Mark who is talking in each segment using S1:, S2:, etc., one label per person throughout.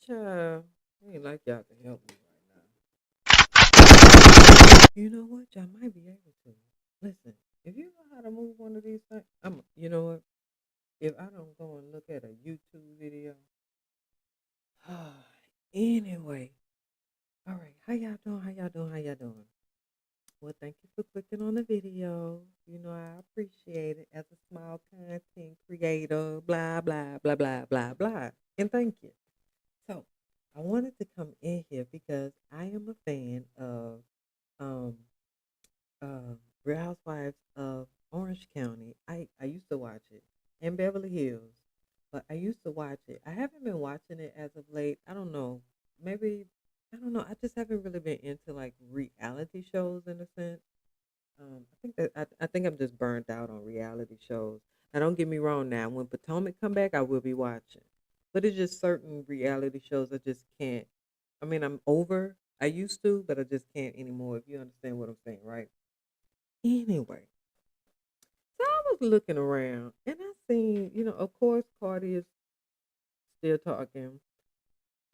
S1: Child, I ain't like y'all can help me right now. You know what? Y'all might be able to. Listen, if you know how to move one of these things, you know what? If I don't go and look at a YouTube video, anyway, all right. How y'all doing? How y'all doing? How y'all doing? Well, thank you for clicking on the video. You know, I appreciate it as a small content creator, blah, blah, blah, blah, blah, blah. And thank you. So, I wanted to come in here because I am a fan of um, Real Housewives of Orange County. I used to watch it in Beverly Hills, but I used to watch it. I haven't been watching it as of late. I don't know. Maybe I don't know. I just haven't really been into like reality shows in a sense. I think I'm just burnt out on reality shows. Now, don't get me wrong. Now, when Potomac come back, I will be watching. But it's just certain reality shows I just can't. I mean, I'm over. I used to, but I just can't anymore. If you understand what I'm saying, right? Anyway, so I was looking around and I seen, of course, Cardi is still talking.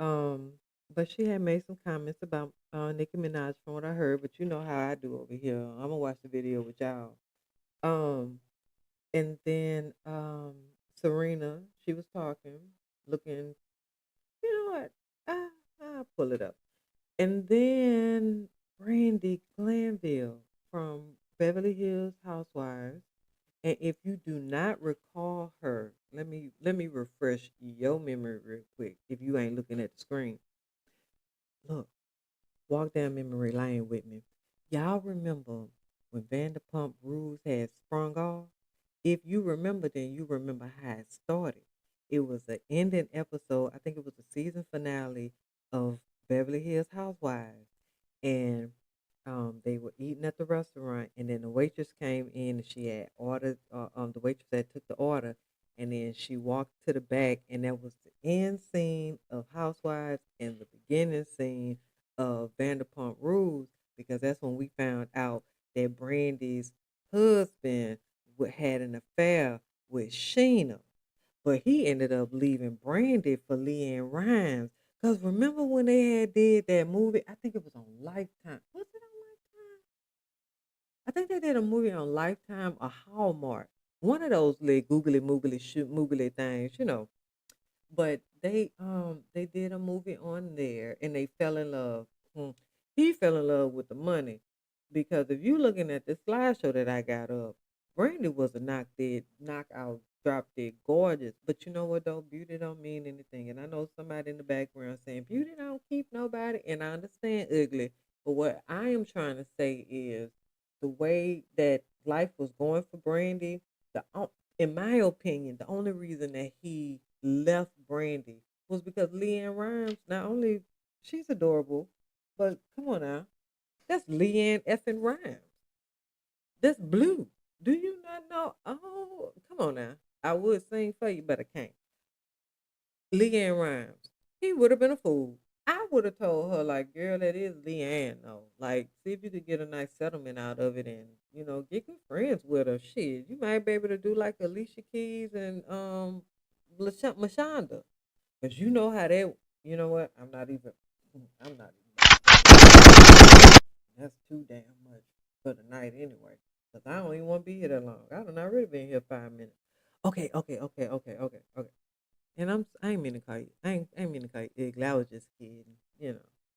S1: Um, but she had made some comments about Nicki Minaj from what I heard. But you know how I do over here. I'm gonna watch the video with y'all. Um, and then Serena, she was talking, looking. You know what? I'll pull it up. And then Brandi Glanville from Beverly Hills Housewives. And if you do not recall her, let me refresh your memory real quick. If you ain't looking at the screen, look, walk down memory lane with me. Y'all remember when Vanderpump Rules had sprung off? If you remember, then you remember how it started. It was an ending episode. I think it was the season finale of Beverly Hills Housewives, and they were eating at the restaurant, and then the waitress came in, and she had ordered. The waitress that took the order, and then she walked to the back, and that was the end scene of Housewives and the beginning scene of Vanderpump Rules, because that's when we found out that Brandy's husband had an affair with Sheena, but he ended up leaving Brandy for Leanne Rhymes. Cause remember when they had did that movie? I think it was on Lifetime. Was it on Lifetime? I think they did a movie on Lifetime or Hallmark. One of those little googly moogly shoot moogly things. But they did a movie on there and they fell in love. Mm. He fell in love with the money because if you looking at the slideshow that I got up, Brandy was a knockout, drop dead gorgeous. But you know what though, beauty don't mean anything. And I know somebody in the background saying beauty don't keep nobody, and I understand ugly. But what I am trying to say is the way that life was going for Brandy, in my opinion, the only reason that he left Brandy was because Leanne Rhymes, not only she's adorable, but come on now, that's Leanne effing Rhymes. That's blue. Do you not know? Oh, come on now. I would sing for you, but I can't. Leanne Rhymes. He would have been a fool. I would have told her, like, girl, that is Leanne, though. Like, see if you could get a nice settlement out of it and, get good friends with her. Shit, you might be able to do like Alicia Keys and Mashonda. Because you know how that, you know what? I'm not even. That's too damn much for the night anyway. Because I don't even want to be here that long. I don't already been here 5 minutes. Okay. And I ain't mean to call you. I ain't mean to call you ugly. I was just kidding.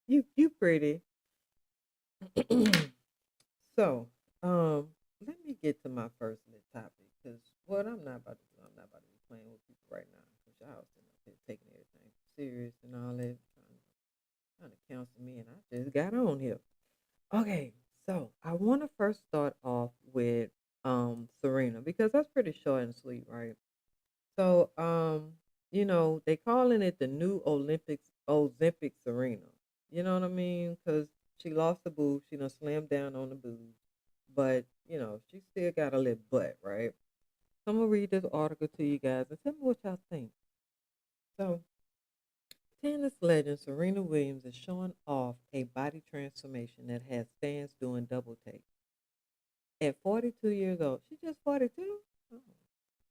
S1: You pretty. So, let me get to my first little topic because what I'm not about to do, I'm not about to be playing with people right now because y'all sitting up here taking everything serious and all that, trying to counsel me, and I just got on here. Okay, so I want to first start off with Serena because that's pretty short and sweet, right? So, they calling it the new Olympic Serena. You know what I mean? Because she lost the boob, she done slammed down on the boob, but she still got a little butt, right? So I'm gonna read this article to you guys and tell me what y'all think. So, tennis legend Serena Williams is showing off a body transformation that has fans doing double takes. At 42 years old, she's just 42.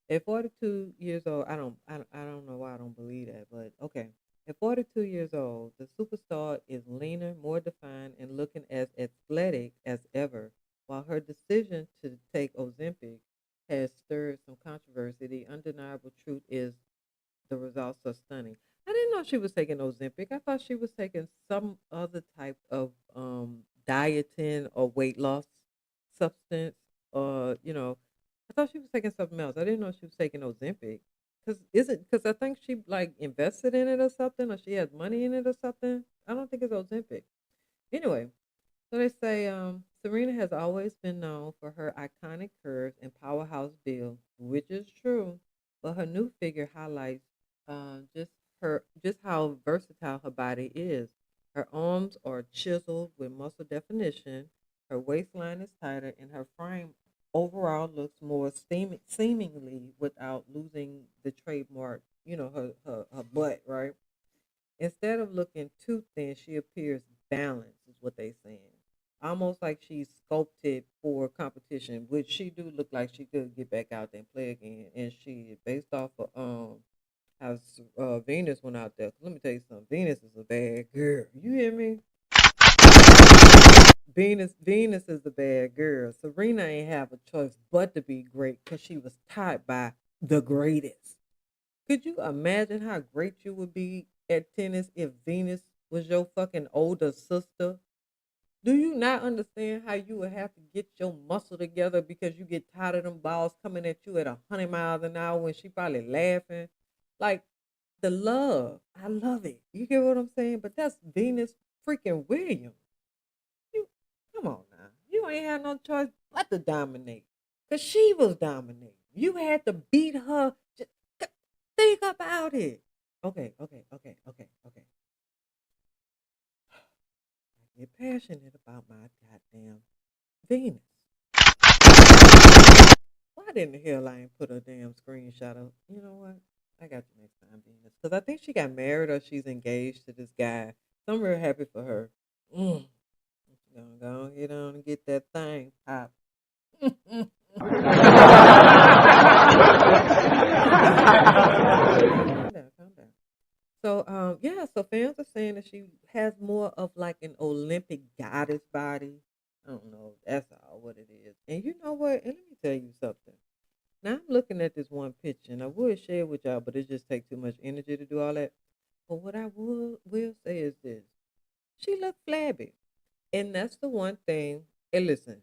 S1: At 42 years old, I don't know why I don't believe that, but okay. At 42 years old, the superstar is leaner, more defined, and looking as athletic as ever. While her decision to take Ozempic has stirred some controversy, the undeniable truth is the results are stunning. I didn't know she was taking Ozempic. I thought she was taking some other type of dieting or weight loss substance, or I thought she was taking something else. I didn't know she was taking Ozempic. Because I think she like invested in it or something, or she has money in it or something. I don't think it's Ozempic. Anyway, so they say Serena has always been known for her iconic curves and powerhouse build, which is true. But her new figure highlights just how versatile her body is. Her arms are chiseled with muscle definition. Her waistline is tighter, and her frame overall looks more seemingly without losing the trademark. Her butt, right? Instead of looking too thin, she appears balanced, is what they saying. Almost like she's sculpted for competition, which she do look like she could get back out there and play again. And she, based off of how Venus went out there. 'Cause let me tell you something. Venus is a bad girl. You hear me? Venus is a bad girl. Serena ain't have a choice but to be great because she was taught by the greatest. Could you imagine how great you would be at tennis if Venus was your fucking older sister? Do you not understand how you would have to get your muscle together because you get tired of them balls coming at you at 100 miles an hour when she probably laughing? Like the love. I love it. You get what I'm saying? But that's Venus freaking Williams. You come on now. You ain't had no choice but to dominate. Cause she was dominating. You had to beat her. Just think about it. Okay. I get passionate about my goddamn Venus. Why didn't the hell I ain't put a damn screenshot of? You know what? I got you next time, Venus. Because I think she got married or she's engaged to this guy. So I'm real happy for her. Mm. Gonna get on and get that thing pop. Calm down. So yeah, so fans are saying that she has more of like an Olympic goddess body. I don't know. That's all what it is. And you know what? And let me tell you something. Now I'm looking at this one picture, and I would share it with y'all, but it just takes too much energy to do all that. But what I will say is this: she looked flabby, and that's the one thing. And listen,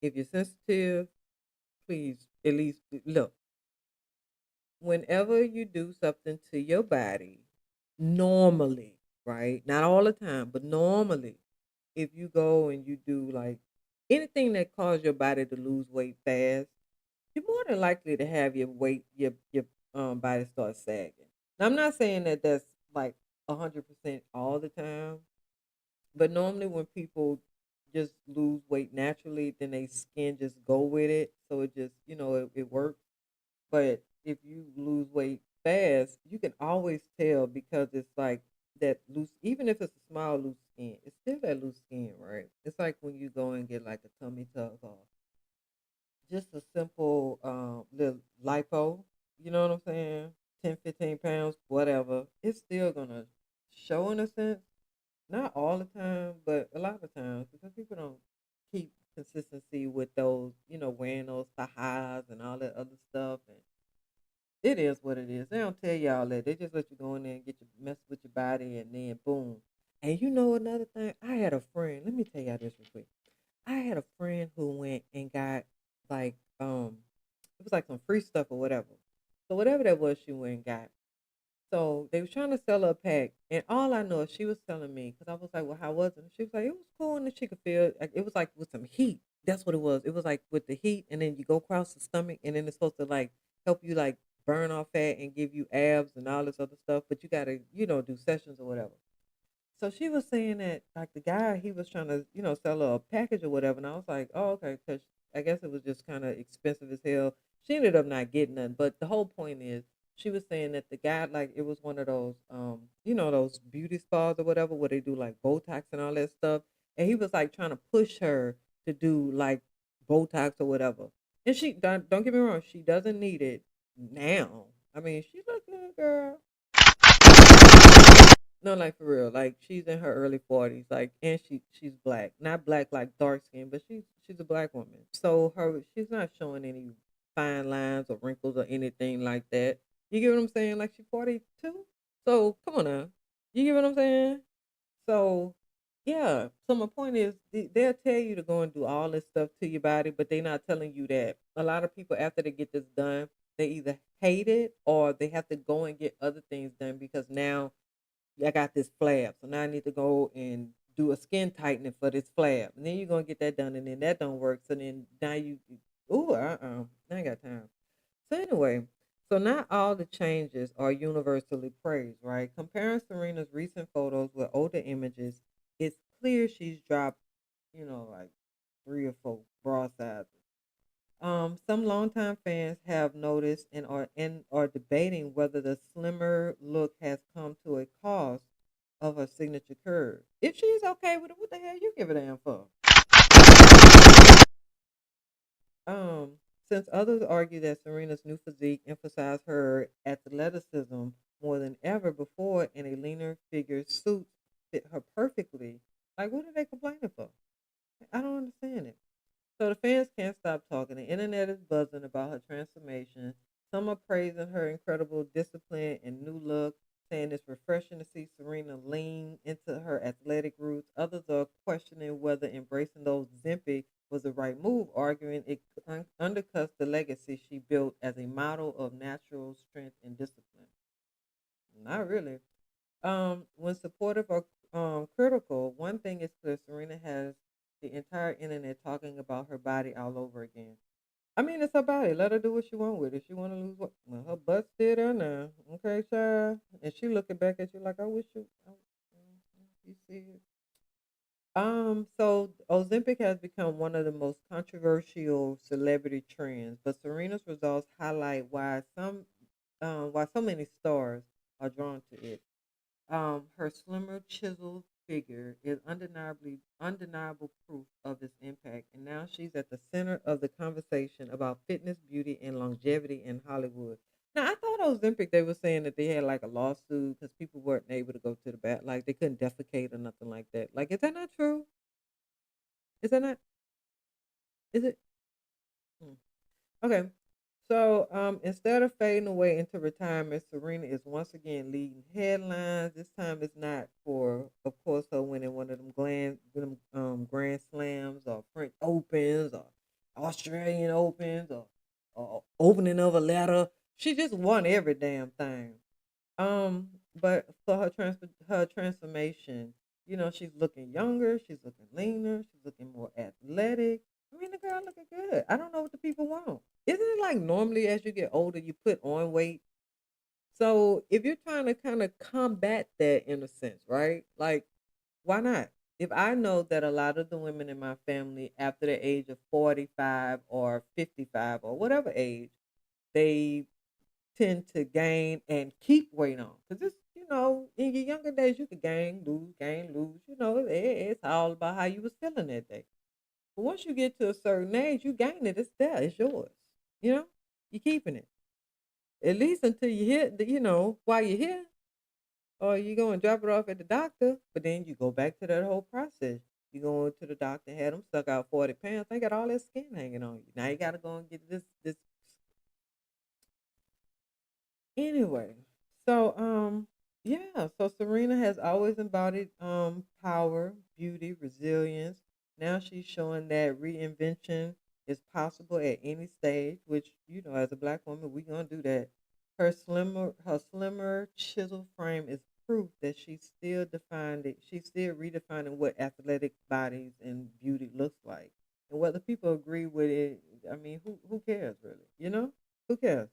S1: if you're sensitive, please at least look. Whenever you do something to your body, normally, right? Not all the time, but normally, if you go and you do like anything that causes your body to lose weight fast, you're more than likely to have your body start sagging. Now, I'm not saying that that's like 100% all the time, but normally when people just lose weight naturally, then they skin just go with it, so it just it works. But if you lose weight fast, you can always tell because it's like that loose, even if it's a small loose skin, it's still that loose skin, right? It's like when you go and get like a tummy tuck or just a simple little lipo, you know what I'm saying? 10, 15 pounds, whatever. It's still gonna show in a sense. Not all the time, but a lot of times because people don't keep consistency with those, wearing those highs and all that other stuff. And it is what it is. They don't tell you all that. They just let you go in there and get you mess with your body and then boom. And you know another thing? I had a friend. Let me tell y'all this real quick. I had a friend who went and got like it was like some free stuff or whatever. So whatever that was, she went and got. So they was trying to sell her a pack, and all I know is she was telling me because I was like, "Well, how was it?" And she was like, "It was cool, and she could feel it was like with some heat. That's what it was. It was like with the heat, and then you go across the stomach, and then it's supposed to like help you like burn off fat and give you abs and all this other stuff. But you gotta do sessions or whatever." So she was saying that like the guy he was trying to sell her a package or whatever, and I was like, "Oh, okay," because I guess it was just kind of expensive as hell. She ended up not getting none, but the whole point is she was saying that the guy like it was one of those those beauty spas or whatever where they do like Botox and all that stuff, and he was like trying to push her to do like Botox or whatever. And she don't get me wrong, she doesn't need it now. I mean, she look good, girl. No, like for real. Like she's in her early 40s. Like, and she's black, not black like dark skin, but she's a black woman. So she's not showing any fine lines or wrinkles or anything like that. You get what I'm saying? Like she's 42. So come on now. You get what I'm saying? So, yeah. So my point is, they'll tell you to go and do all this stuff to your body, but they're not telling you that a lot of people after they get this done, they either hate it or they have to go and get other things done because now I got this flab, so now I need to go and do a skin tightening for this flab, and then you're gonna get that done, and then that don't work. So then now I ain't got time. So anyway, so not all the changes are universally praised, right? Comparing Serena's recent photos with older images, it's clear she's dropped, like 3 or 4 bra sizes. Some longtime fans have noticed and are debating whether the slimmer look has come to a cost of her signature curve. If she's okay with it, what the hell you give a damn for? Um, since others argue that Serena's new physique emphasized her athleticism more than ever before, and a leaner figure suits fit her perfectly, like what are they complaining for? I don't understand it. So the fans can't stop talking. The internet is buzzing about her transformation. Some are praising her incredible discipline and new look, saying it's refreshing to see Serena lean into her athletic roots. Others are questioning whether embracing those Zempic was the right move, arguing it undercuts the legacy she built as a model of natural strength and discipline. Not really. When supportive or critical, one thing is clear: Serena has the entire internet talking about her body all over again. I mean, it's her body. Let her do what she want with it. She want to lose what? Well, her butt's still there now. Okay, child. And she looking back at you like, I wish you see it. So Ozempic has become one of the most controversial celebrity trends, but Serena's results highlight why so many stars are drawn to it. Her slimmer, chiseled figure is undeniable proof of its impact, and now she's at the center of the conversation about fitness, beauty, and longevity in Hollywood. Now, I thought Ozempic they were saying that they had like a lawsuit because people weren't able to go to the bath, like they couldn't defecate or nothing like that. Like, is that not true? Is that not? Is it? Hmm. Okay. So instead of fading away into retirement, Serena is once again leading headlines. This time it's not for, of course, her winning one of Grand Slams or French Opens or Australian Opens or opening of a letter. She just won every damn thing. But for her transformation, she's looking younger, she's looking leaner, she's looking more athletic. I mean, the girl looking good. I don't know what the people want. Isn't it like normally as you get older, you put on weight? So if you're trying to kind of combat that in a sense, right? Like, why not? If I know that a lot of the women in my family after the age of 45 or 55 or whatever age, they tend to gain and keep weight on. Because in your younger days, you could gain, lose. It's all about how you was feeling that day. But once you get to a certain age, you gain it. It's there. It's yours. You know, you're keeping it. At least until you hit, while you're here, or you go and drop it off at the doctor. But then you go back to that whole process. You go into the doctor, had them suck out 40 pounds. They got all that skin hanging on you. Now you got to go and get this. Anyway, so yeah, so Serena has always embodied power, beauty, resilience. Now she's showing that reinvention is possible at any stage, which as a black woman, we're gonna do that. Her slimmer chisel frame is proof that she's still redefining what athletic bodies and beauty looks like. And whether people agree with it, I mean, who cares really? Who cares?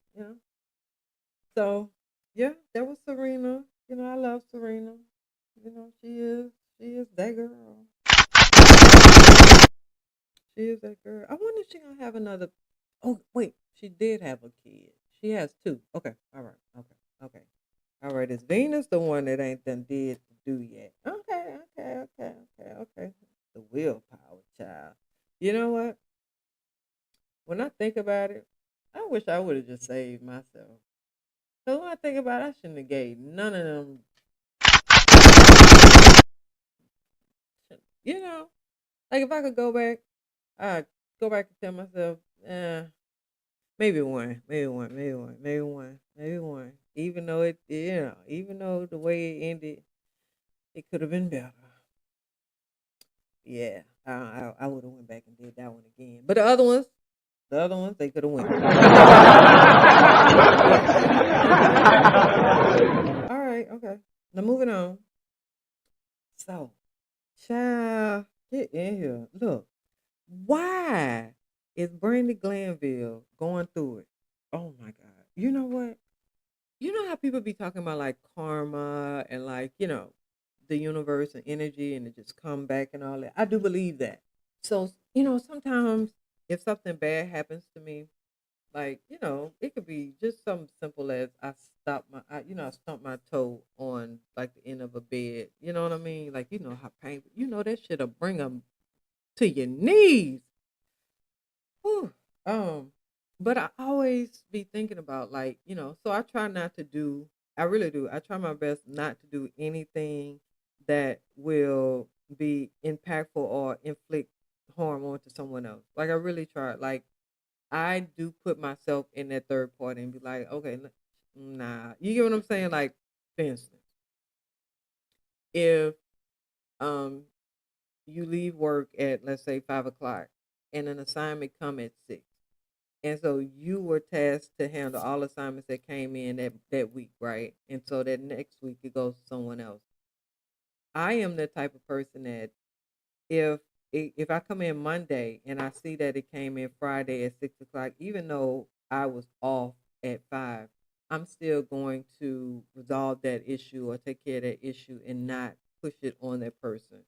S1: So, yeah, that was Serena. I love Serena. She is that girl. She is that girl. I wonder if she gonna have another. Oh, wait, she did have a kid. She has two. Okay, all right, okay, okay, all right. Is Venus the one that ain't done did to do yet? Okay, okay, okay, okay, okay. The willpower child. You know what? When I think about it, I wish I would have just saved myself. So when I think about it, I shouldn't have gave none of them. You know, like if I could go back, I'd go back and tell myself, maybe one, maybe one, maybe one, maybe one, maybe one. Even though even though the way it ended, it could have been better. Yeah, I would have went back and did that one again. But the other ones, they could have went. All right, okay. Now moving on. So, child, get in here. Look, why is Brandi Glanville going through it? Oh my God. You know what? You know how people be talking about like karma and like, the universe and energy and it just come back and all that. I do believe that. So, sometimes if something bad happens to me, like, it could be just something simple as I stumped my toe on like the end of a bed. You know what I mean? Like, how painful. That shit'll bring them to your knees. Whew. Um, but I always be thinking about like, so I try not to do, I really do. I try my best not to do anything that will be impactful or inflict harm onto someone else. Like I really try. Like I do put myself in that third party and be like, okay, nah. You get what I'm saying? Like, for instance, if um you leave work at let's say 5 o'clock and an assignment come at 6. And so you were tasked to handle all assignments that came in that week, right? And so that next week it goes to someone else. I am the type of person that if if I come in Monday and I see that it came in Friday at 6 o'clock, even though I was off at 5, I'm still going to resolve that issue or take care of that issue and not push it on that person.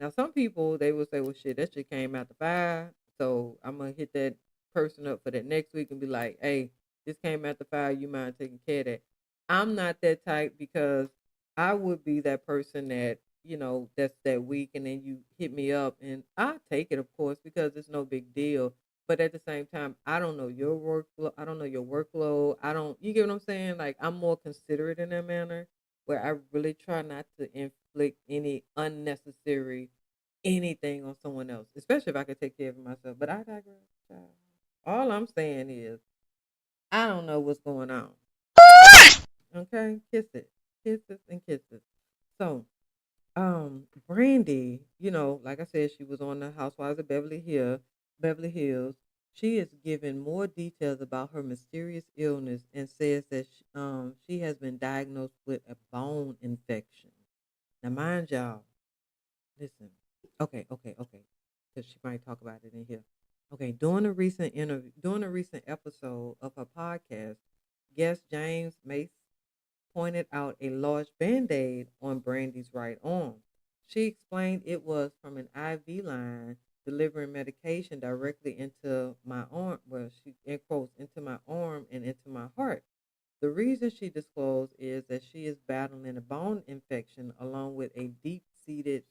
S1: Now, some people they will say, "Well, shit, that shit came after 5, so I'm gonna hit that person up for that next week and be like, hey, this came after 5. You mind taking care of that?" I'm not that type because I would be that person that that's that week, and then you hit me up, and I take it, of course, because it's no big deal. But at the same time, I don't know your workflow. I don't know your workload. I don't. You get what I'm saying? Like I'm more considerate in that manner, where I really try not to inflict any unnecessary anything on someone else, especially if I could take care of myself. But I digress. Child. All I'm saying is, I don't know what's going on. Okay, kiss it, kisses and kisses. So, Brandy, like I said, she was on the Housewives of Beverly Hills. She is giving more details about her mysterious illness and says that she has been diagnosed with a bone infection. Now, mind y'all, listen. Okay, okay, okay, because she might talk about it in here. Okay, during a recent episode of her podcast, guest James Mace pointed out a large band aid on Brandy's right arm. She explained it was from an IV line delivering medication directly into my arm. Well, she in quotes into my arm and into my heart. The reason she disclosed is that she is battling a bone infection along with a deep-seated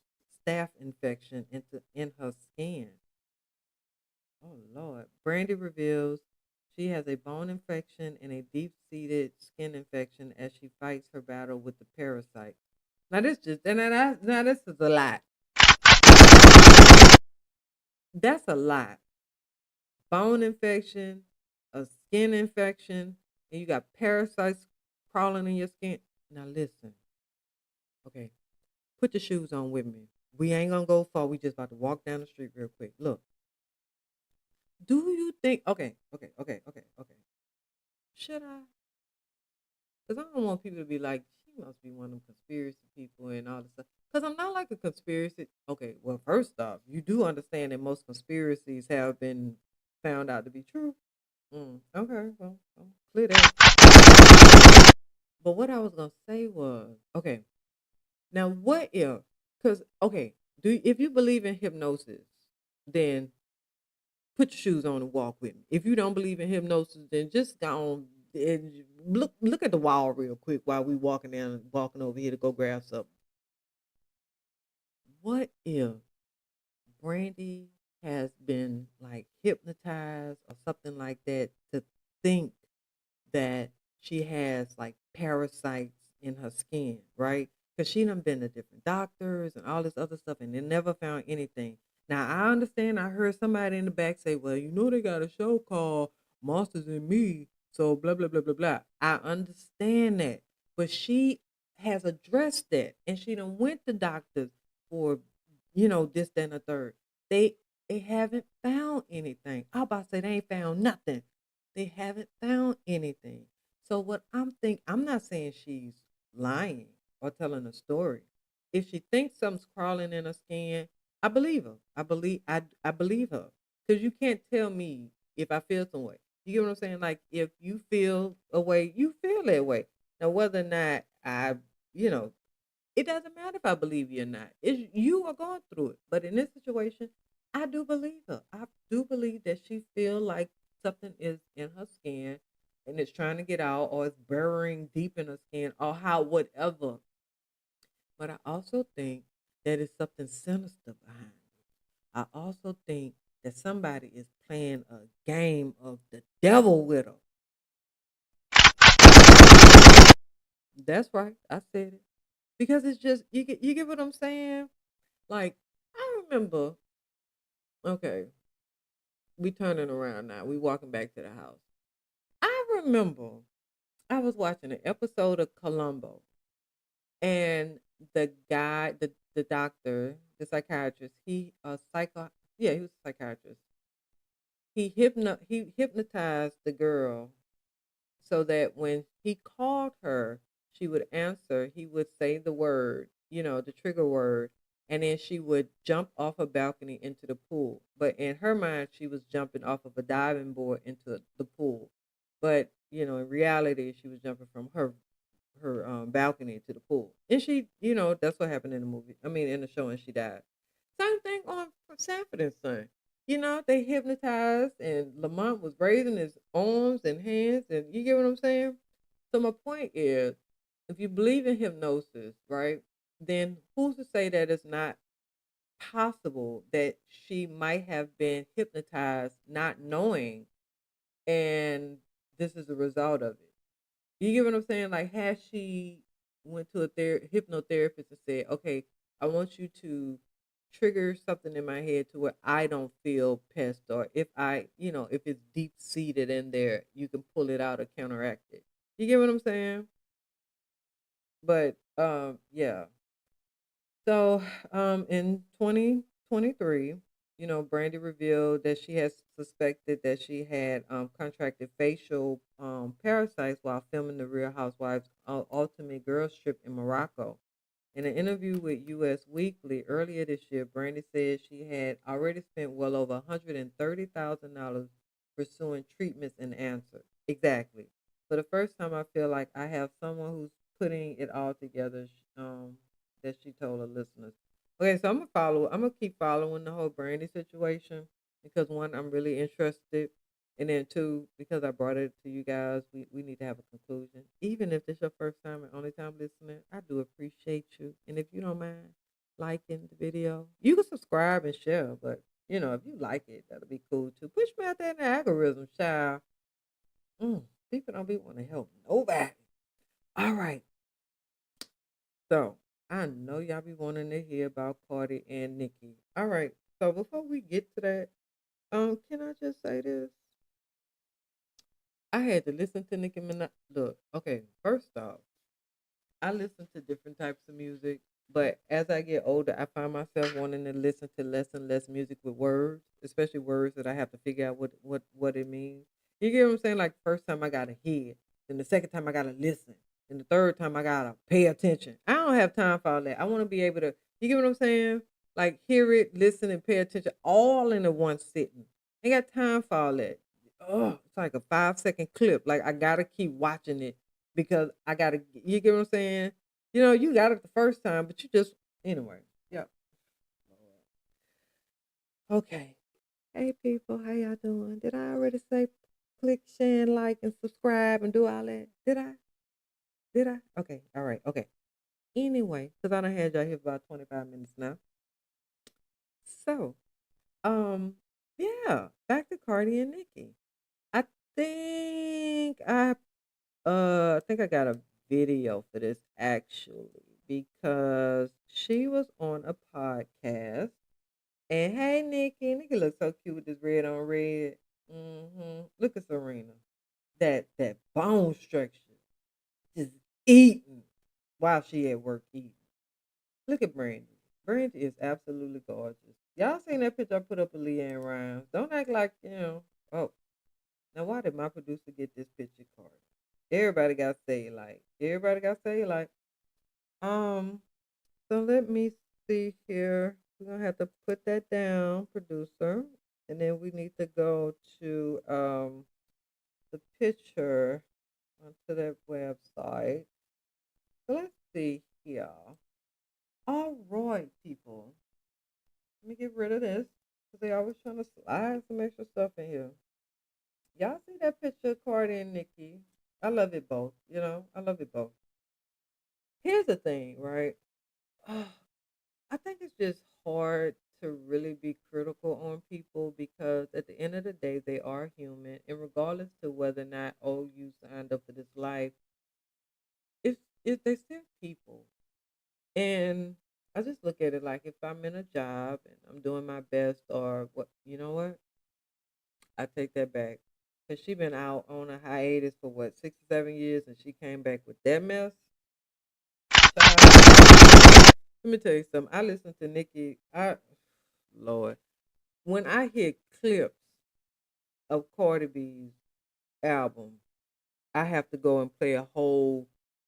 S1: staph infection in her skin. Oh Lord. Brandy reveals she has a bone infection and a deep-seated skin infection as she fights her battle with the parasite. Now this just now this is a lot. That's a lot. Bone infection, a skin infection, and you got parasites crawling in your skin. Now listen, okay, put your shoes on with me. We ain't gonna go far. We just about to walk down the street real quick. Look, do you think? Okay, okay, okay, okay, okay. Should I? Because I don't want people to be like, she must be one of them conspiracy people and all this stuff. Because I'm not like a conspiracy. Okay, well, first off, you do understand that most conspiracies have been found out to be true. Okay, well, I'll clear that. But what I was gonna say was, okay, now what if? Because okay, do if you believe in hypnosis, then put your shoes on and walk with me. If you don't believe in hypnosis, then just go on and look at the wall real quick while we walking over here to go grab something. What if Brandy has been like hypnotized or something like that to think that she has like parasites in her skin, right? because she done been to different doctors and all this other stuff, and they never found anything. Now I understand. I heard somebody in the back say, "Well, you know they got a show called Monsters in Me, so blah blah blah blah blah." I understand that, but she has addressed that, and she done went to doctors for, this, that, and the third. They they haven't found anything. I about to say they ain't found nothing. They haven't found anything. So what I'm not saying she's lying or telling a story. If she thinks something's crawling in her skin, I believe her. I believe her. Because you can't tell me if I feel some way. You get what I'm saying? Like if you feel a way, you feel that way. Now whether or not you know, it doesn't matter if I believe you or not. It's you are going through it. But in this situation, I do believe her. I do believe that she feel like something is in her skin and it's trying to get out or it's burying deep in her skin or how whatever. But I also think that it's something sinister behind it. I also think that somebody is playing a game of the devil with her. That's right. I said it. Because it's just you get what I'm saying? Like I remember, okay, we turning around now. We walking back to the house. I remember I was watching an episode of Columbo, and the guy, the doctor, the psychiatrist, he was a psychiatrist. He hypnotized the girl so that when he called her, she would answer. He would say the word, the trigger word, and then she would jump off a balcony into the pool. But in her mind, she was jumping off of a diving board into the pool. But in reality, she was jumping from her balcony to the pool, and that's what happened in the movie. I mean, in the show, and she died. Same thing on Sanford and Son. They hypnotized, and Lamont was raising his arms and hands, and you get what I'm saying? So my point is, if you believe in hypnosis, right, then who's to say that it's not possible that she might have been hypnotized, not knowing, and this is a result of it. You get what I'm saying? Like, has she went to a hypnotherapist and said, "Okay, I want you to trigger something in my head to where I don't feel pissed, or if it's deep seated in there, you can pull it out or counteract it." You get what I'm saying? But yeah. So, in 2023, Brandy revealed that she has suspected that she had contracted facial parasites while filming the Real Housewives Ultimate Girls Trip in Morocco. In an interview with US Weekly earlier this year, Brandy said she had already spent well over $130,000 pursuing treatments and answers. Exactly. For the first time, I feel like I have someone who's putting it all together. That she told her listeners. Okay, so I'm gonna keep following the whole Brandy situation because one, I'm really interested, and then two, because I brought it to you guys, we need to have a conclusion. Even if this your first time and only time listening, I do appreciate you. And if you don't mind liking the video, you can subscribe and share. But if you like it, that'll be cool too. Push me out there in the algorithm, child. People don't be want to help nobody. All right. So I know y'all be wanting to hear about Cardi and Nicki. All right. So before we get to that, can I just say this? I had to listen to Nicki Minaj. Look, okay. First off, I listen to different types of music, but as I get older, I find myself wanting to listen to less and less music with words, especially words that I have to figure out what it means. You get what I'm saying? Like first time I gotta hear, then the second time I gotta listen, and the third time I gotta pay attention. I don't have time for all that. I want to be able to. You get what I'm saying? Like hear it, listen, and pay attention all in a one sitting. Ain't got time for all that. Oh, it's like a 5 second clip. Like I gotta keep watching it because I gotta. You get what I'm saying? You got it the first time, but you just anyway. Yep. Okay. Hey people, how y'all doing? Did I already say click, share, and like, and subscribe, and do all that? Did I? Did I? Okay. All right. Okay. Anyway, because I done had y'all here for about 25 minutes now. So, um, yeah, back to Cardi and Nicki. I think I got a video for this actually. because she was on a podcast. And hey, Nikki looks so cute with this red on red. Look at Serena. That bone structure just eating while she at work eating. Look at Brandi. Brandi is absolutely gorgeous. Y'all seen that picture I put up of Leanne Rhymes? Don't act like Oh, now why did my producer get this picture card? Everybody got cellulite. Everybody got cellulite. Um, so let me see here. We're gonna have to put that down, producer. And then we need to go to the picture onto that website. So let's see here. All right, people. Let me get rid of this because they always trying to slide some extra stuff in here. Y'all see that picture of Cardi and Nicki? I love it both. I love it both. Here's the thing, right? I think it's just hard to really be critical on people because at the end of the day, they are human, and regardless to whether or not you signed up for this life, it's they still people. And I just look at it like if I'm in a job and I'm doing my best, or what, you know what? I take that back. Cause she been out on a hiatus for what 6 or 7 years, and she came back with that mess. Child, let me tell you something. I listen to Nicki. Lord, when I hear clips of Cardi B's album, I have to go and play a whole.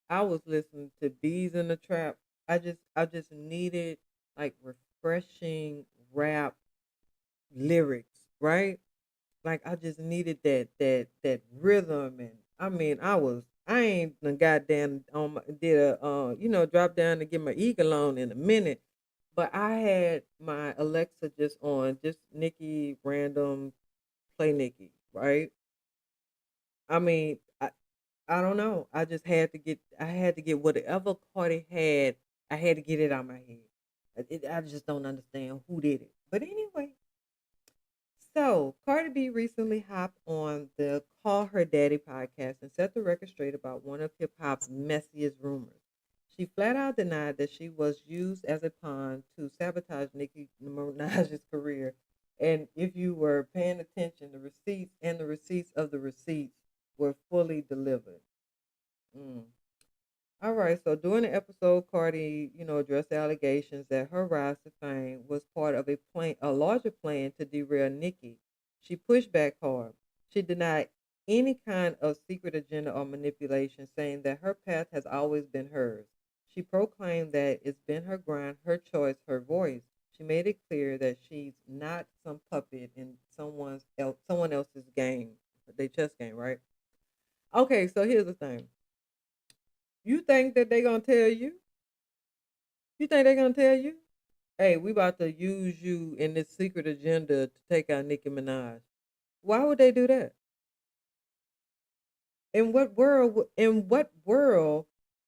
S1: I was listening to Bees in the Trap. I just needed like refreshing rap lyrics, right? Like I just needed that rhythm, and I mean I ain't done goddamn did a drop down to get my eagle on in a minute, but I had my Alexa just on, just Nicki random play Nicki, right? I mean, I don't know. I had to get whatever Cardi had. I had to get it out my head. I just don't understand who did it. But anyway, so Cardi B recently hopped on the Call Her Daddy podcast and set the record straight about one of hip hop's messiest rumors. She flat out denied that she was used as a pawn to sabotage Nicki Minaj's career. And if you were paying attention, the receipts of the receipts were fully delivered. Mm. All right, so during the episode, Cardi, addressed allegations that her rise to fame was part of a larger plan to derail Nicki. She pushed back hard. She denied any kind of secret agenda or manipulation, saying that her path has always been hers. She proclaimed that it's been her grind, her choice, her voice. She made it clear that she's not some puppet in someone else's game, their chess game, right? Okay, so here's the thing. You think that they gonna tell you? You think they're gonna tell you? Hey, we about to use you in this secret agenda to take out Nicki Minaj. Why would they do that? In what world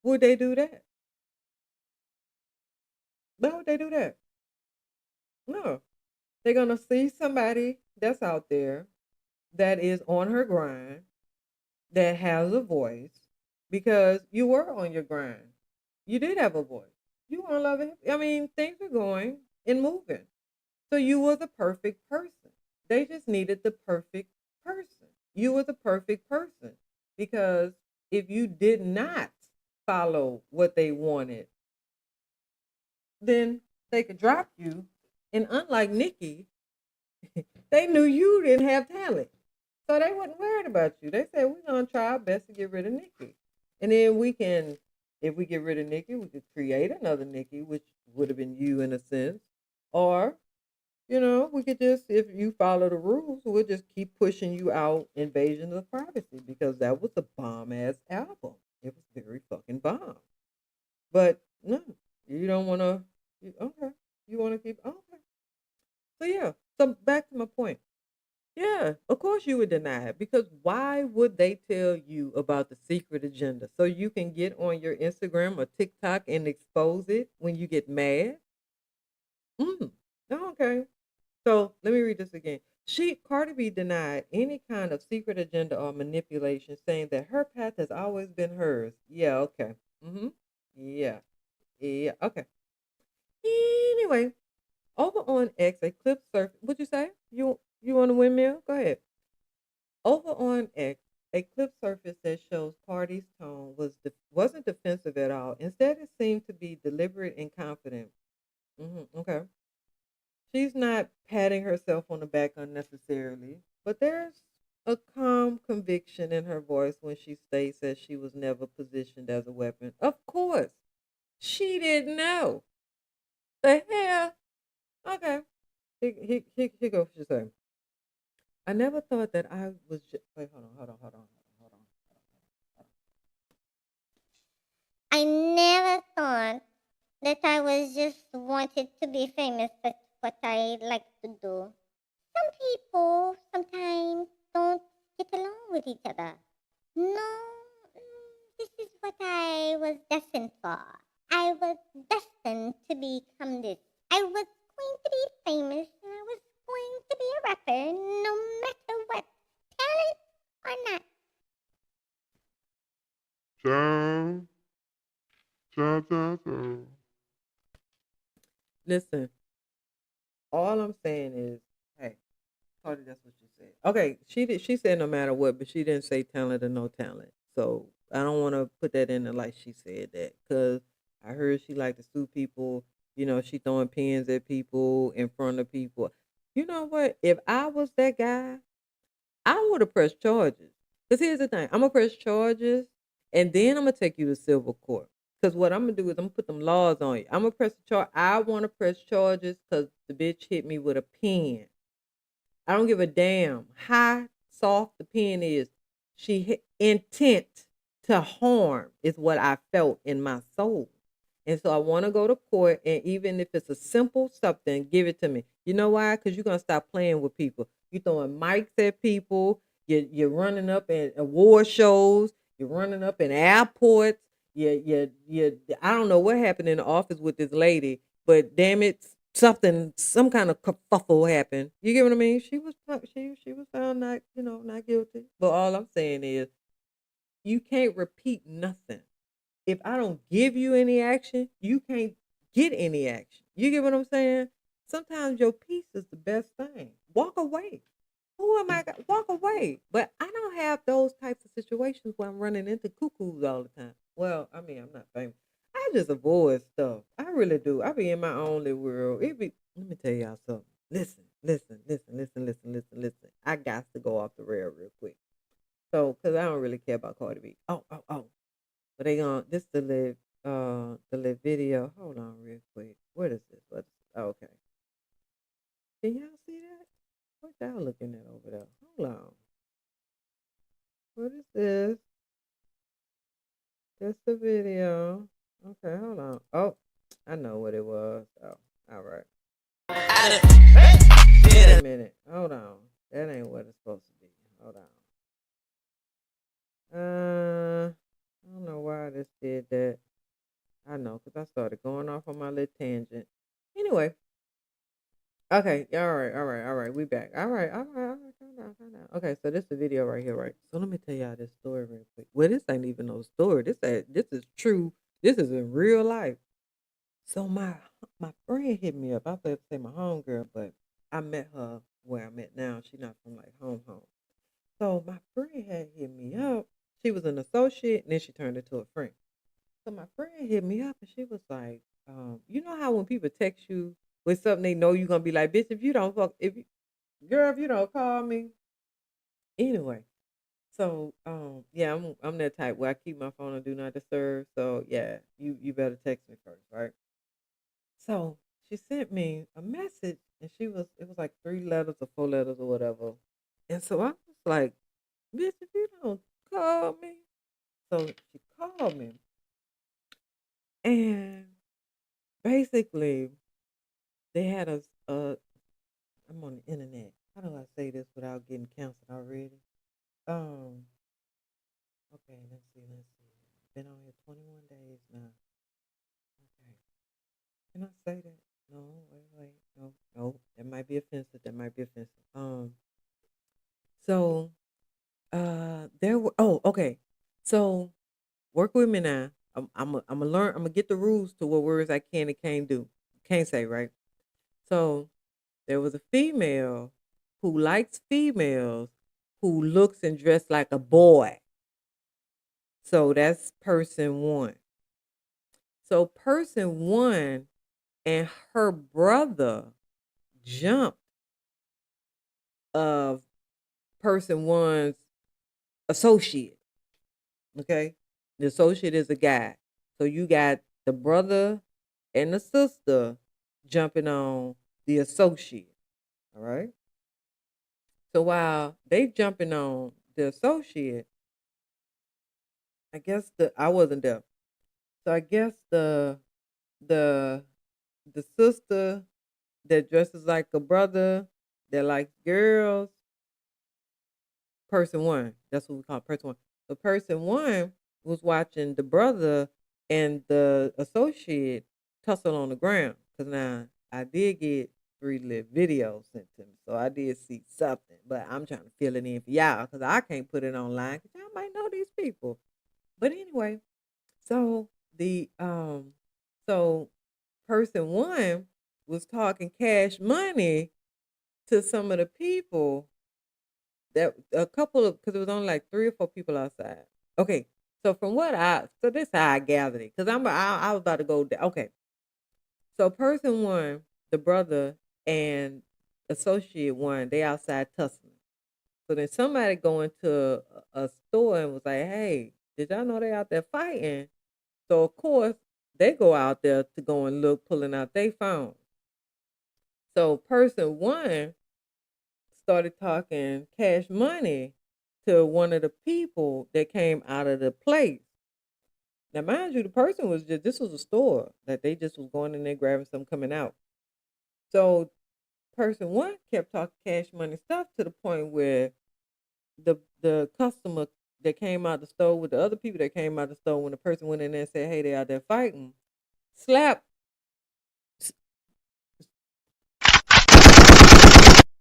S1: would they do that? Why would they do that? No. They're gonna see somebody that's out there that is on her grind, that has a voice, because you were on your grind. You did have a voice. You want to love it. I mean, things are going and moving. So you were the perfect person. They just needed the perfect person. You were the perfect person because if you did not follow what they wanted, then they could drop you. And unlike Nicki, they knew you didn't have talent. So they wasn't worried about you. They said, we're going to try our best to get rid of Nicki. And then if we get rid of Nicki, we could create another Nicki, which would have been you in a sense. Or we could just, if you follow the rules, we'll just keep pushing you out Invasion of Privacy, because that was a bomb ass album. It was very fucking bomb. But no, you don't want to. Okay, you want to keep. Okay, so yeah. So back to my point. Yeah, of course you would deny it, because why would they tell you about the secret agenda so you can get on your Instagram or TikTok and expose it when you get mad? Mm. Oh, okay. So let me read this again. Cardi B denied any kind of secret agenda or manipulation, saying that her path has always been hers. Yeah, okay. Yeah. Yeah, okay. Anyway, over on X, a clip surfaced. What'd you say? You on the windmill? Go ahead. Over on X, a clip surfaced that shows Cardi's tone wasn't defensive at all. Instead, it seemed to be deliberate and confident. Okay. She's not patting herself on the back unnecessarily, but there's a calm conviction in her voice when she states that she was never positioned as a weapon. Of course, she didn't know. The hell? Okay. Here goes what she said. I never thought that I was just. Wait, hold on.
S2: I never thought that I was just wanted to be famous. That's what I like to do. Some people sometimes don't get along with each other. No, this is what I was destined for. I was destined to become this. I was going to be famous and I was going to be a rapper no matter what, talent or not.
S3: Ciao, ciao, ciao, ciao.
S1: Listen, all I'm saying is, hey, Cardi, that's what she said. Okay, she did. She said no matter what, but she didn't say talent or no talent. So I don't want to put that in there like she said that because I heard she like to sue people. You know, she throwing pins at people in front of people. You know what? If I was that guy, I would have pressed charges. Because here's the thing, I'm gonna press charges, and then I'm gonna take you to civil court. Because what I'm gonna do is I'm gonna put them laws on you. I'm gonna press the charge. I want to press charges because the bitch hit me with a pen. I don't give a damn how soft the pen is. She intent to harm is what I felt in my soul. And so I want to go to court, and even if it's a simple something, give it to me. You know why? Because you're gonna stop playing with people. You're throwing mics at people. You're running up at award shows. You're running up in airports. You I don't know what happened in the office with this lady, but damn it, something, some kind of kerfuffle happened. You get what I mean? She was found not, not guilty. But all I'm saying is you can't repeat nothing. If I don't give you any action, you can't get any action. You get what I'm saying? Sometimes your peace is the best thing. Walk away. Who am I? Walk away. But I don't have those types of situations where I'm running into cuckoos all the time. Well, I mean, I'm not famous. I just avoid stuff. I really do. I be in my own little world. Let me tell y'all something. Listen. I got to go off the rail real quick. So, cause I don't really care about Cardi B. Oh. But they gonna this the live video. Hold on real quick. What is this? Okay. Can y'all see that? What y'all looking at over there? Hold on. What is this? That's the video. Okay, hold on. Oh, I know what it was. Oh, all right. Wait a minute. Hold on. That ain't what it's supposed to be. Hold on. I don't know why I just did that. I know, because I started going off on my little tangent. Anyway, okay, all right. We back. All right. Calm down. Okay, so this is the video right here, right? So let me tell y'all this story real quick. Well, this ain't even no story. This is true. This is in real life. So my friend hit me up. I was about to say my homegirl, but I met her where I'm at now. She's not from like home. So my friend had hit me up. She was an associate, and then she turned into a friend. So my friend hit me up and she was like, you know how when people text you with something they know you're gonna be like, bitch, if you don't fuck if you girl, if you don't call me. Anyway, so yeah, I'm that type where I keep my phone on do not disturb. So yeah, you better text me first, right? So she sent me a message and it was like 3 letters or 4 letters or whatever. And so I was like, bitch, if you don't call me. So she called me and basically they had I'm on the internet. How do I say this without getting canceled already? Um, okay, let's see. Been on here 21 days now. Okay. Can I say that? No, wait. No. That might be offensive. So there were okay. So work with me now. I'm gonna learn. I'm gonna get the rules to what words I can and can't do, can't say, right? So there was a female who likes females who looks and dress like a boy. So that's person one. So person one and her brother jumped of person one's associate. Okay. The associate is a guy. So you got the brother and the sister jumping on the associate. All right. So while they jumping on the associate, I guess I wasn't there. So I guess the the sister that dresses like a brother that likes girls, person one. That's what we call person one. So person one was watching the brother and the associate tussle on the ground. Cause now I did get 3 lit videos sent to me, so I did see something. But I'm trying to fill it in for y'all because I can't put it online because y'all might know these people. But anyway, so so person one was talking cash money to some of the people that a couple of because it was only like 3 or 4 people outside. Okay, so so this how I gathered it because I was about to go down. Okay, so person one, the brother and associate one, they outside tussling. So then somebody go into a store and was like, "Hey, did y'all know they out there fighting?" So of course they go out there to go and look, pulling out their phone. So person one started talking cash money to one of the people that came out of the place. Now, mind you, the person was just this was a store that they just was going in there grabbing something coming out. So person one kept talking cash money stuff to the point where the customer that came out the store with the other people that came out the store when the person went in there and said, "Hey, they out there fighting," slapped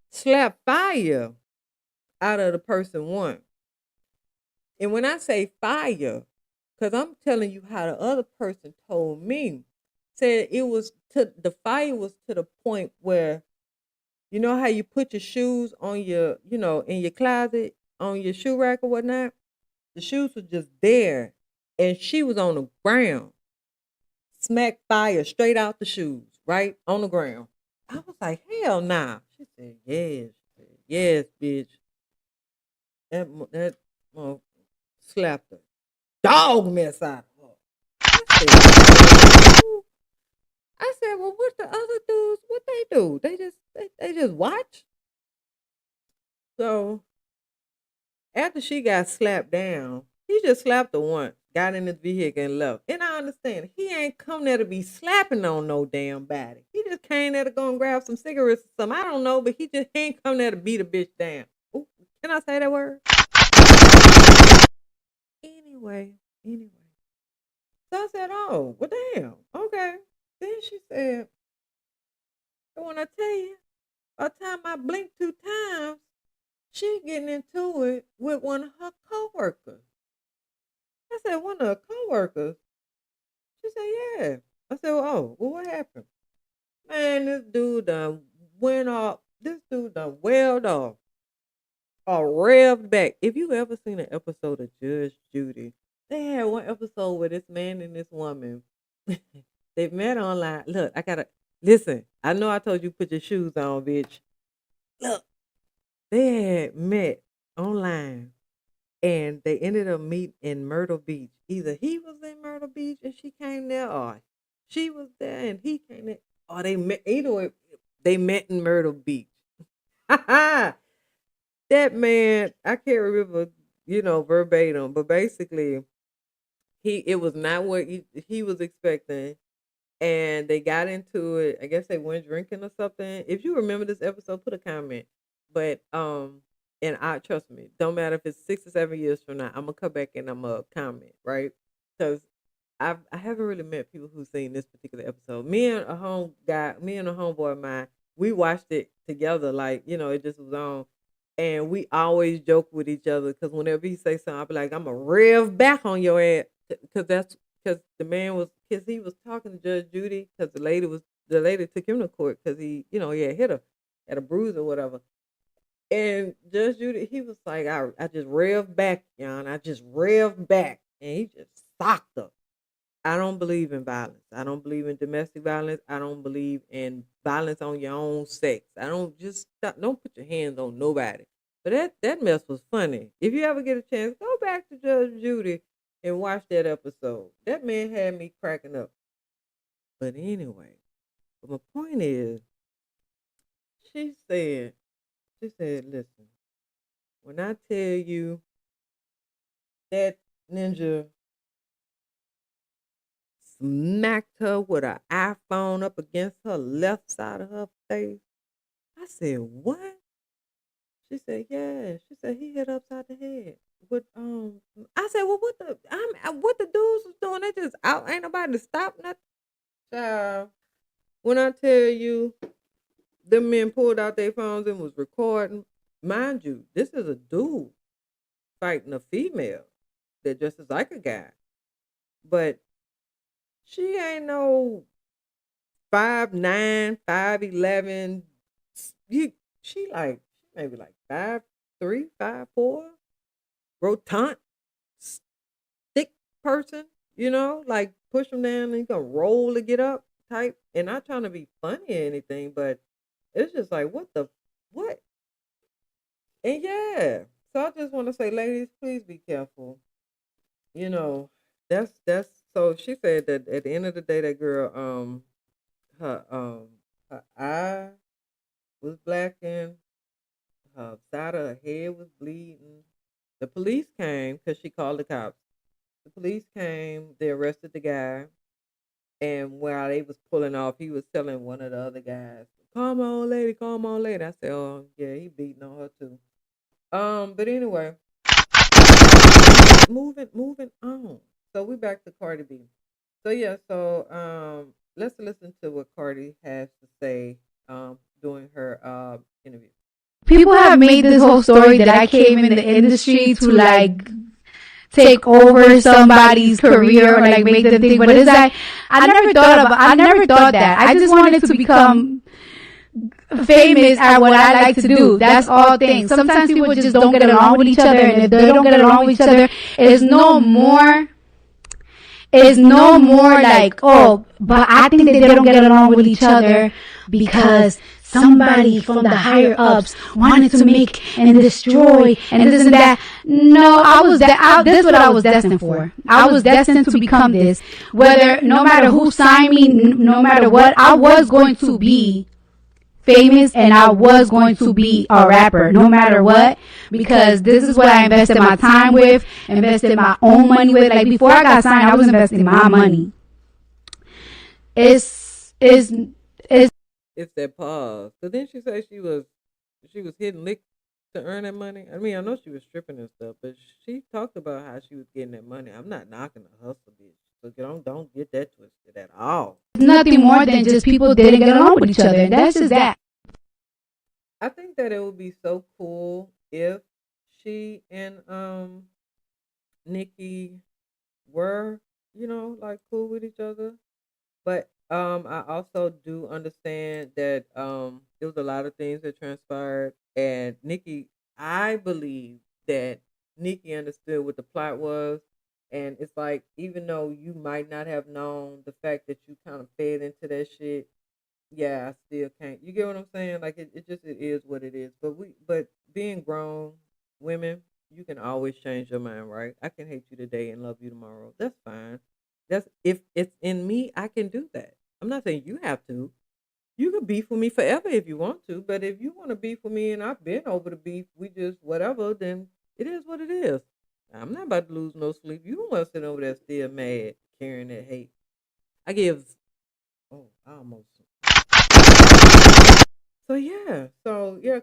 S1: slap fire out of the person one. And when I say fire, because I'm telling you how the other person told me, said it was to the fire was to the point where you know how you put your shoes on your, in your closet, on your shoe rack or whatnot? The shoes were just there. And she was on the ground, smack fire straight out the shoes, right? On the ground. I was like, hell nah. She said, yes. She said, yes, bitch. That slapped her. Dog mess out of her. I said, well, what the other dudes, what they do? They just watch. So after she got slapped down, he just slapped her once, got in his vehicle and left. And I understand he ain't come there to be slapping on no damn body. He just came there to go and grab some cigarettes or something. I don't know, but he just ain't come there to beat a bitch down. Ooh, can I say that word? Anyway. So I said, oh, well, damn. Okay. Then she said, when I tell you, by the time I blinked 2 times, she getting into it with one of her coworkers. I said, one of her coworkers? She said, yeah. I said, well, what happened? Man, this dude done went off. This dude done wailed off. Or revved back. If you ever seen an episode of Judge Judy, they had one episode where this man and this woman, they met online. Look, I gotta listen. I know I told you put your shoes on, bitch. Look, they had met online and they ended up meeting in Myrtle Beach. Either he was in Myrtle Beach and she came there, or she was there and he came there, or they met. Either way, they met in Myrtle Beach. That man, I can't remember, verbatim, but basically, it was not what he was expecting, and they got into it. I guess they went drinking or something. If you remember this episode, put a comment. But and I trust me, don't matter if it's 6 or 7 years from now, I'm gonna come back and I'm gonna comment, right? Because I haven't really met people who've seen this particular episode. Me and a homeboy of mine, we watched it together. Like it just was on, and we always joke with each other because whenever he say something, I'll be like, "I'm gonna rev back on your ass," because because the man was because he was talking to Judge Judy because the lady took him to court because he had hit her at a bruise or whatever. And Judge Judy, he was like, I just revved back, Jan. I just revved back. And he just socked her. I don't believe in violence. I don't believe in domestic violence. I don't believe in violence on your own sex. I don't just stop, don't put your hands on nobody. But that mess was funny. If you ever get a chance, go back to Judge Judy and watch that episode. That man had me cracking up. But anyway, but my point is, she said, listen, when I tell you that ninja smacked her with an iPhone up against her left side of her face. I said, what? She said, yeah. She said he hit upside the head. But I said, well, what the dudes was doing? They just out, ain't nobody to stop nothing. Child, when I tell you, them men pulled out their phones and was recording. Mind you, this is a dude fighting a female that just is like a guy, but she ain't no 5'9", 5'11". She maybe like 5'3", 5'4", rotund, thick person, like push him down and he gonna roll to get up type. And not trying to be funny or anything, but it's just like what? And yeah, so I just want to say, ladies, please be careful. You know, that's so she said that at the end of the day, that girl, her eye was blackened, her side of her head was bleeding. The police came because she called the cops. The police came, they arrested the guy, and while they was pulling off, he was telling one of the other guys, "Calm on, lady, calm on, lady." I said, "Oh yeah, he beating on her too." But anyway, moving on. So we back to Cardi B. So yeah, let's listen to what Cardi has to say during her interview.
S4: People have made this whole story that I came in the industry to like take over somebody's career or like make them think, but it's like I never thought that. I just wanted to become famous at what I like to do. That's all things. Sometimes people just don't get along with each other, and if they don't get along with each other, it's no more like, oh, but I think that they don't get along with each other because somebody from the higher ups wanted to make and destroy and this and that. No, this is what I was destined for. I was destined to become this. Whether, no matter who signed me, no matter what, I was going to be famous and I was going to be a rapper no matter what, because this is what I invested my time with, invested my own money with. Like before I got signed, I was investing my money. It's
S1: that pause. So then she said she was hitting licks to earn that money. I mean, I know she was stripping and stuff, but she talked about how she was getting that money. I'm not knocking the hustle, bitch. So don't get that twisted at all.
S4: nothing more than just people didn't get along with each other. That's just that.
S1: I think that it would be so cool if she and Nicki were, like cool with each other. But I also do understand that there was a lot of things that transpired, and I believe that Nicki understood what the plot was, and it's like even though you might not have known the fact that you kind of fed into that shit, yeah, I still can't. You get what I'm saying? Like it is what it is. But being grown women, you can always change your mind, right? I can hate you today and love you tomorrow. That's fine. That's if it's in me, I can do that. I'm not saying you have to. You could beef with me forever if you want to, but if you want to beef with me and I've been over the beef, we just whatever, then it is what it is. I'm not about to lose no sleep. You don't want to sit over there still mad, carrying that hate. I give. Oh, I almost. So yeah,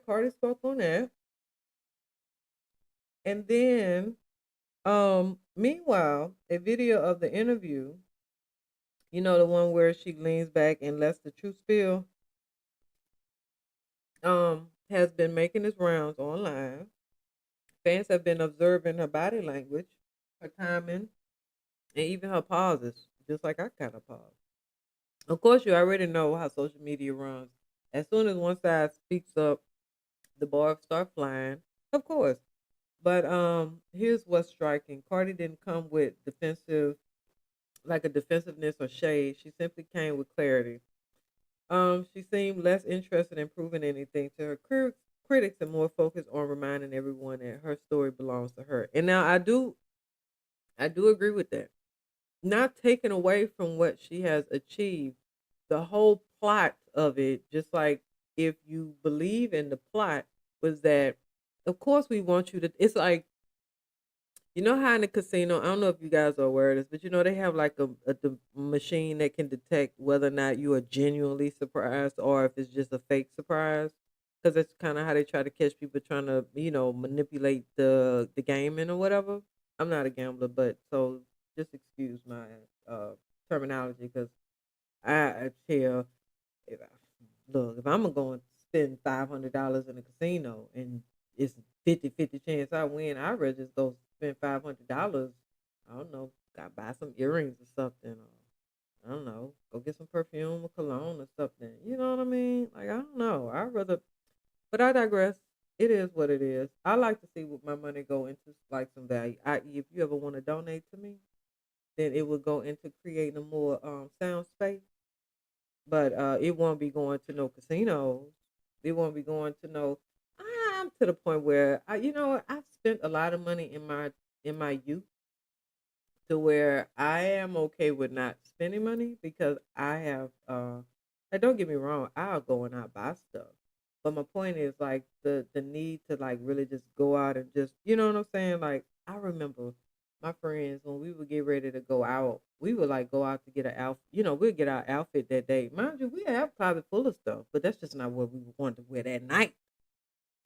S1: Cardi spoke on that, and then meanwhile, a video of the interview, the one where she leans back and lets the truth spill, has been making its rounds online. Fans have been observing her body language, her timing, And even her pauses, just like I kind of pause. Of course, you already know how social media runs. As soon as one side speaks up, the bars start flying. Of course. But here's what's striking. Cardi didn't come with a defensiveness or shade. She simply came with clarity. She seemed less interested in proving anything to her critics and more focused on reminding everyone that her story belongs to her. And now I do agree with that. Not taken away from what she has achieved. The whole plot of it, just like if you believe in the plot, was that of course we want you to, it's like, you know how in the casino, I don't know if you guys are aware of this, but they have like a machine that can detect whether or not you are genuinely surprised or if it's just a fake surprise. Because that's kind of how they try to catch people trying to, manipulate the gaming or whatever. I'm not a gambler, but so just excuse my uh, terminology because I tell if I, look, if I'm going to spend $500 in a casino and it's 50-50 chance I win, I'd rather just go spend $500. I don't know, got buy some earrings or something. Or, I don't know, go get some perfume or cologne or something. You know what I mean? Like, I don't know. I'd rather, but I digress. It is what it is. I like to see what my money go into, like some value. I.e., if you ever want to donate to me, then it would go into creating a more sound space, but it won't be going to no casinos. It won't be going to no. I'm to the point where I've spent a lot of money in my youth to where I am okay with not spending money because I have. Like, don't get me wrong, I'll go and I'll buy stuff, but my point is like the need to like really just go out and just what I'm saying. Like I remember my friends when we would get ready to go out, we would like go out to get an outfit. We'd get our outfit that day. Mind you, we have a closet full of stuff, but that's just not what we wanted to wear that night.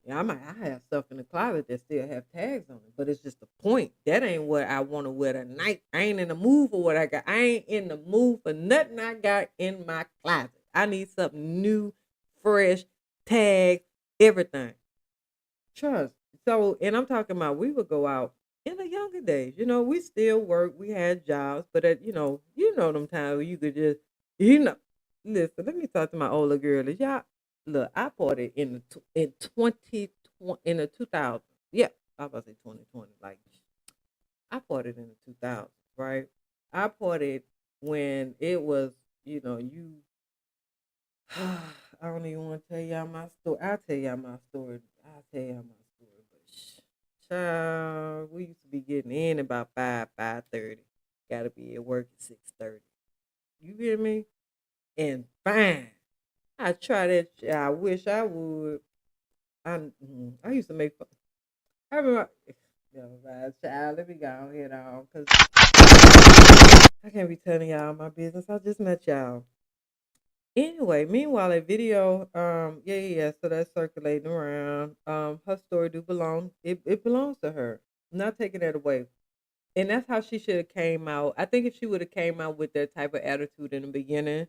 S1: Yeah, I have stuff in the closet that still have tags on it, but it's just the point. That ain't what I want to wear tonight. I ain't in the mood for what I got. I ain't in the mood for nothing I got in my closet. I need something new, fresh, tag, everything. Trust. So, and I'm talking about we would go out in the younger days. We still work. We had jobs, but them times where you could just, you know, listen. Let me talk to my older girls. Y'all, look, I partied in 2020 in the 2000s. Yeah, I was about to say 2020. Like I partied in the 2000s, right? I partied when it was, you. I don't even want to tell y'all my story. I'll tell y'all my story. I'll tell y'all my story. But child, we used to be getting in about 5:30. Gotta be at work at 6:30. You hear me? And fine. I try that I wish I would. I used to make fun. I remember never mind, child. Let me go on here now. Cause I can't be telling y'all my business. I just met y'all. Anyway, meanwhile, a video, yeah, so that's circulating around. Her story do belong. It belongs to her. I'm not taking that away, and that's how she should have came out. I think if she would have came out with that type of attitude in the beginning,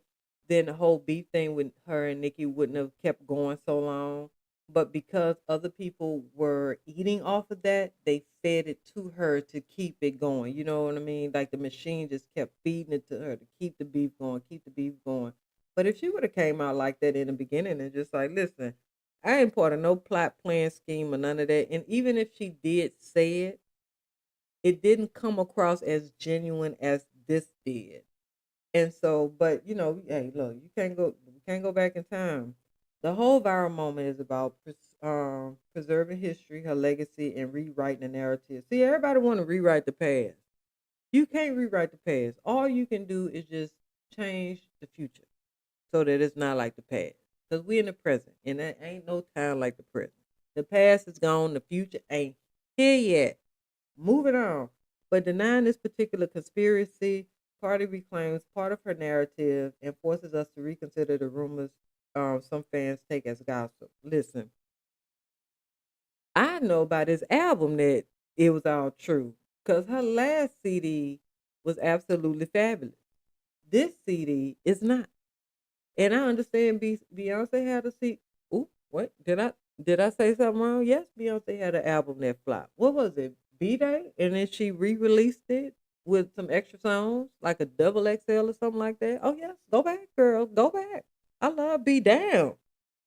S1: then the whole beef thing with her and Nikki wouldn't have kept going so long. But because other people were eating off of that, they fed it to her to keep it going. You know what I mean? Like the machine just kept feeding it to her to keep the beef going, keep the beef going. But if she would have came out like that in the beginning and just like, listen, I ain't part of no plot, plan, scheme, or none of that. And even if she did say it, it didn't come across as genuine as this did. And so, but hey, look, you can't go back in time. The whole viral moment is about preserving history, her legacy, and rewriting the narrative. See, everybody want to rewrite the past. You can't rewrite the past. All you can do is just change the future so that it's not like the past. Because we in the present, and there ain't no time like the present. The past is gone, the future ain't here yet. Moving on. But denying this particular conspiracy, Cardi reclaims part of her narrative and forces us to reconsider the rumors some fans take as gossip. Listen, I know by this album that it was all true because her last CD was absolutely fabulous. This CD is not. And I understand Beyonce had a CD. Ooh, what? Did I say something wrong? Yes, Beyonce had an album that flopped. What was it? B-Day? And then she re-released it with some extra songs, like a double XL or something like that. Oh yes, go back, girl, go back. I love B down,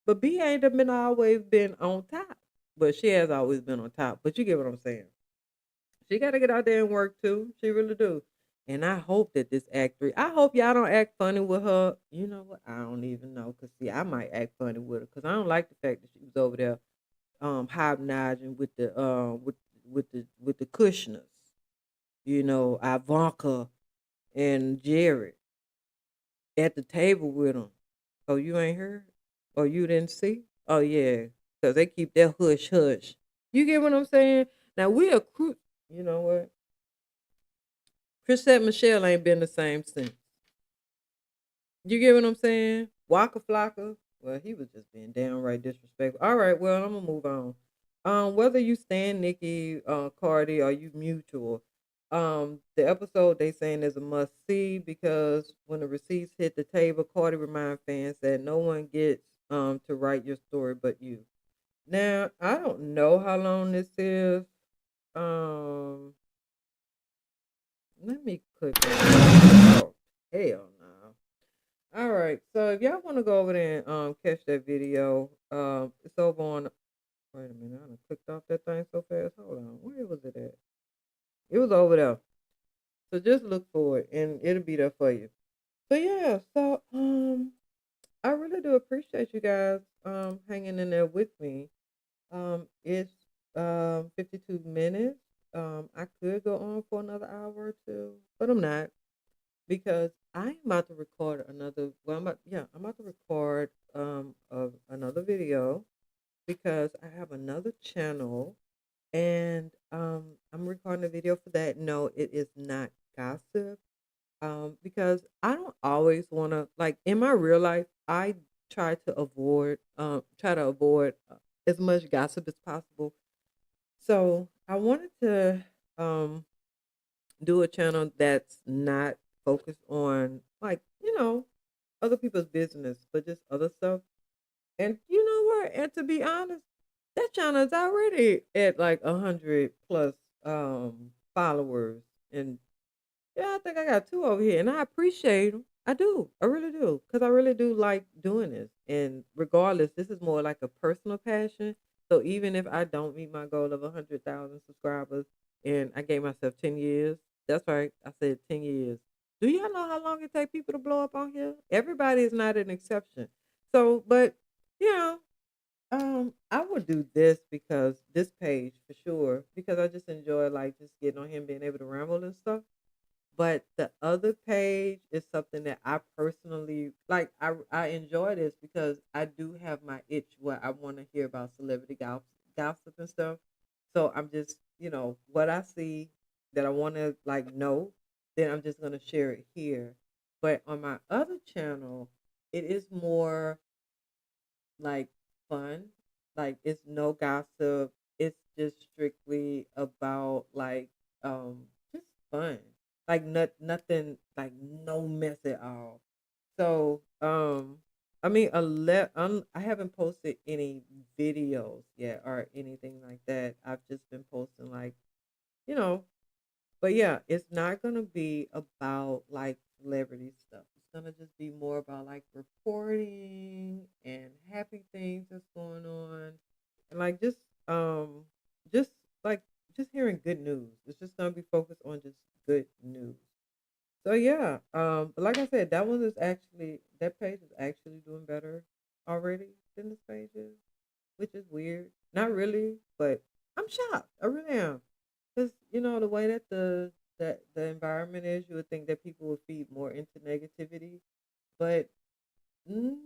S1: but B ain't been always been on top, but she has always been on top. But you get what I'm saying. She got to get out there and work too. She really do. And I hope that this actress, I hope y'all don't act funny with her. You know what? I don't even know. Cause see, I might act funny with her. Cause I don't like the fact that she was over there hobnobbing with the with the Kushners. You know, Ivanka and Jared at the table with them. Oh, you ain't heard? Oh, you didn't see? Oh yeah. Cause they keep that hush hush. You get what I'm saying? Now we are you know what? Chrisette Michelle ain't been the same since. You get what I'm saying? Waka Flocka, well, he was just being downright disrespectful. All right, well, I'm gonna move on. Whether you stand Nicki, Cardi, or you mutual, the episode they saying is a must see because when the receipts hit the table, Cardi remind fans that no one gets to write your story but you. Now, I don't know how long this is. Um, Let me click on it. Oh, hell no. All right. So if y'all want to go over there and catch that video, it's over on. Wait a minute, I done clicked off that thing so fast. Hold on, where was it at? It was over there. So just look for it, and it'll be there for you. So yeah, so I really do appreciate you guys hanging in there with me. It's 52 minutes. I could go on for another hour or two, but I'm not. Because I'm about to record another. Well, I'm about to record of another video because I have another channel and I'm recording a video for that. No, it is not gossip. Because I don't always want to like in my real life. I try to avoid as much gossip as possible. So I wanted to um do a channel that's not focused on like other people's business but just other stuff. And you know what, and to be honest, that channel is already at like 100 plus followers. And yeah, I think I got two over here and I appreciate them. I really do, because I really do like doing this. And regardless, this is more like a personal passion. So even if I don't meet my goal of 100,000 subscribers, and I gave myself 10 years, that's right, I said 10 years. Do y'all know how long it take people to blow up on here? Everybody is not an exception. So, but you know, I would do this because this page for sure, because I just enjoy like just getting on him being able to ramble and stuff. But the other page is something that I personally like. I enjoy this because I do have my itch where I want to hear about celebrity gossip and stuff. So I'm just, what I see that I want to like know, then I'm just gonna share it here. But on my other channel, it is more like fun. Like it's no gossip. It's just strictly about like just fun. Like nothing, like no mess at all. So I mean I haven't posted any videos yet or anything like that. I've just been posting like, you know, but yeah, it's not gonna be about like celebrity stuff. It's gonna just be more about like reporting and happy things that's going on, and like just like just hearing good news. It's just gonna be focused on just good news. So yeah, but like I said, that page is actually doing better already than this page is, which is weird. Not really, but I'm shocked. I really am. Because the way that the environment is, you would think that people would feed more into negativity, but no,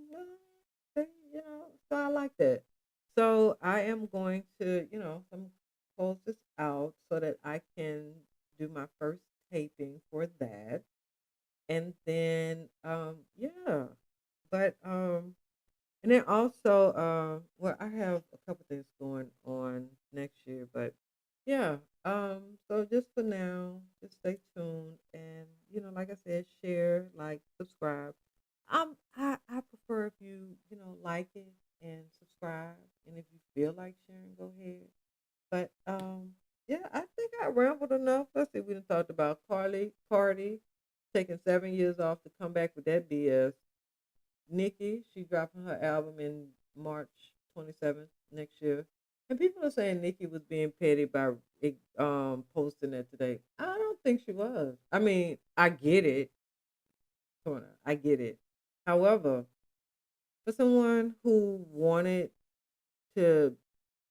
S1: so I like that. So I am going to, I'm close this out so that I can do my first taping for that, and then yeah, but and then also, well, I have a couple things going on next year, but yeah. So just for now, just stay tuned, and like I said, share, like, subscribe. I prefer if you like it and subscribe, and if you feel like sharing, go ahead. But Yeah, I think I rambled enough. Let's see, we done talked about Cardi taking 7 years off to come back with that BS. Nicki, she dropping her album in March 27th next year. And people are saying Nicki was being petty by posting that today. I don't think she was. I mean, I get it. Come on, now, I get it. However, for someone who wanted to,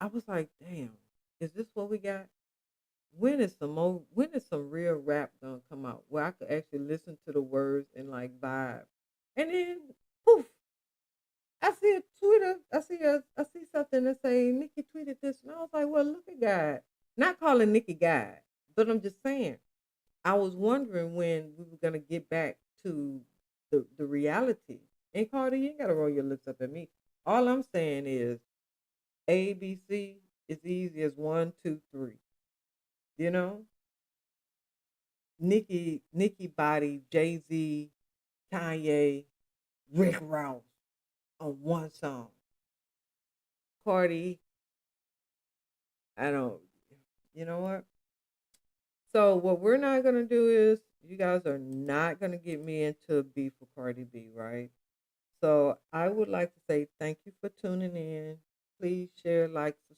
S1: I was like, damn, is this what we got? When is some real rap gonna come out where I could actually listen to the words and like vibe? And then poof, I see a Twitter, I see something that say Nikki tweeted this, and I was like, well, look at God. Not calling Nikki God, but I'm just saying. I was wondering when we were gonna get back to the reality. And Cardi, you ain't gotta roll your lips up at me. All I'm saying is ABC is easy as one, two, three. You know, Nicki body, Jay Z, Kanye, Rick Ross on one song. Cardi, I don't. You know what? So what we're not gonna do is you guys are not gonna get me into a beef with Cardi B, right? So I would like to say thank you for tuning in. Please share, like, subscribe.